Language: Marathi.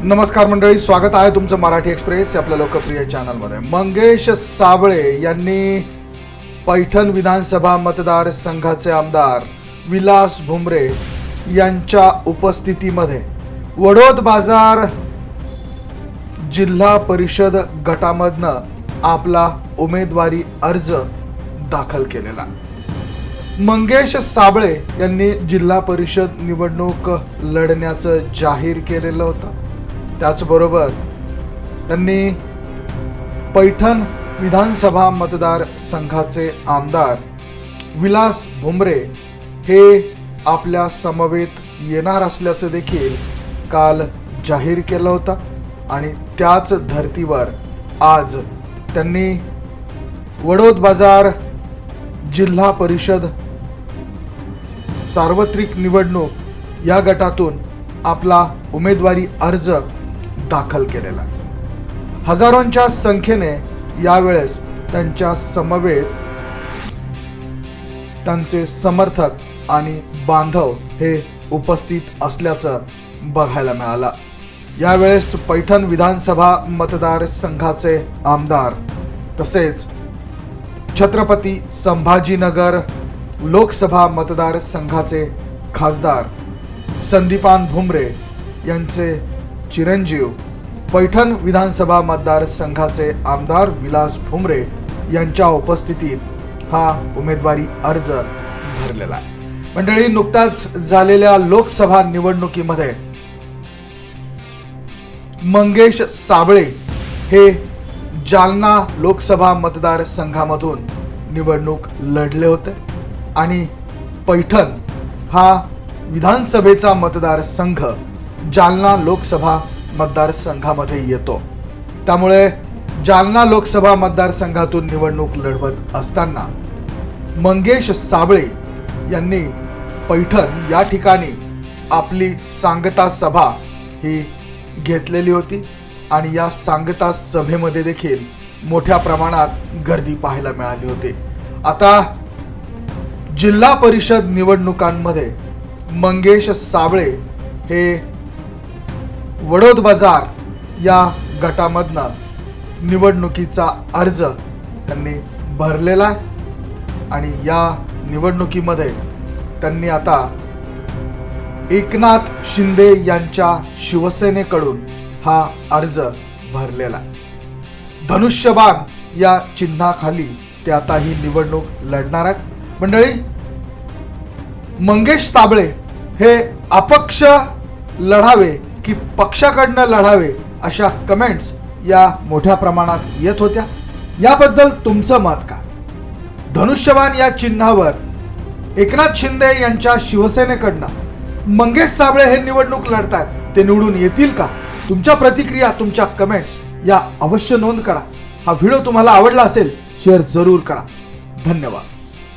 नमस्कार मंडळी, स्वागत आहे तुमचं मराठी एक्सप्रेस या आपल्या लोकप्रिय चॅनलमध्ये। मंगेश साबळे यांनी पैठण विधानसभा मतदारसंघाचे आमदार विलास भुमरे यांच्या उपस्थितीमध्ये वडोद बाजार जिल्हा परिषद गटामधनं आपला उमेदवारी अर्ज दाखल केलेला। मंगेश साबळे यांनी जिल्हा परिषद निवडणूक लढण्याचं जाहीर केलेलं होतं। त्याचबरोबर त्यांनी पैठण विधानसभा मतदारसंघाचे आमदार विलास भुमरे हे आपल्या समवेत येणार असल्याचं देखील काल जाहीर केलं होतं आणि त्याच धर्तीवर आज त्यांनी वडोद बाजार जिल्हा परिषद सार्वत्रिक निवडणूक या गटातून आपला उमेदवारी अर्ज दाखल केलेला। हजारोंच्या संख्येने यावेळेस त्यांच्या समवेत त्यांचे समर्थक आणि बांधव हे उपस्थित असल्याचं बघायला मिळालं। यावेळेस पैठण विधानसभा मतदारसंघाचे आमदार तसेच छत्रपती संभाजीनगर लोकसभा मतदारसंघाचे खासदार संदीपान भुमरे यांचे चिरंजीव पैठण विधानसभा मतदारसंघाचे आमदार विलास भुमरे यांच्या उपस्थितीत हा उमेदवारी अर्ज भरलेला आहे। मंडळी, नुकताच झालेल्या लोकसभा निवडणुकीमध्ये मंगेश साबळे हे जालना लोकसभा मतदारसंघामधून निवडणूक लढले होते आणि पैठण हा विधानसभेचा मतदारसंघ जालना लोकसभा मतदारसंघामध्ये येतो। त्यामुळे जालना लोकसभा मतदारसंघातून निवडणूक लढवत असताना मंगेश साबळे यांनी पैठण या ठिकाणी आपली सांगता सभा ही घेतलेली होती आणि या सांगता सभेमध्ये देखील मोठ्या प्रमाणात गर्दी पाहायला मिळाली होती। आता जिल्हा परिषद निवडणुकांमध्ये मंगेश साबळे हे वडोद बाजार या गटामधनं निवडणुकीचा अर्ज त्यांनी भरलेला आहे आणि या निवडणुकीमध्ये त्यांनी आता एकनाथ शिंदे यांच्या शिवसेनेकडून हा अर्ज भरलेला आहे। धनुष्यबाण या चिन्हाखाली ते आता ही निवडणूक लढणार आहेत। मंडळी, मंगेश साबळे हे अपक्ष लढावे की पक्षाकडनं लढावे अशा कमेंट्स या मोठ्या प्रमाणात येत होत्या। याबद्दल तुमचं मत काय? धनुष्यबाण या चिन्हावर एकनाथ शिंदे यांच्या शिवसेनेकडनं मंगेश साबळे हे निवडणूक लढतात, ते निवडून येतील का? तुमच्या प्रतिक्रिया, तुमच्या कमेंट्स या अवश्य नोंद करा। हा व्हिडिओ तुम्हाला आवडला असेल शेअर जरूर करा। धन्यवाद।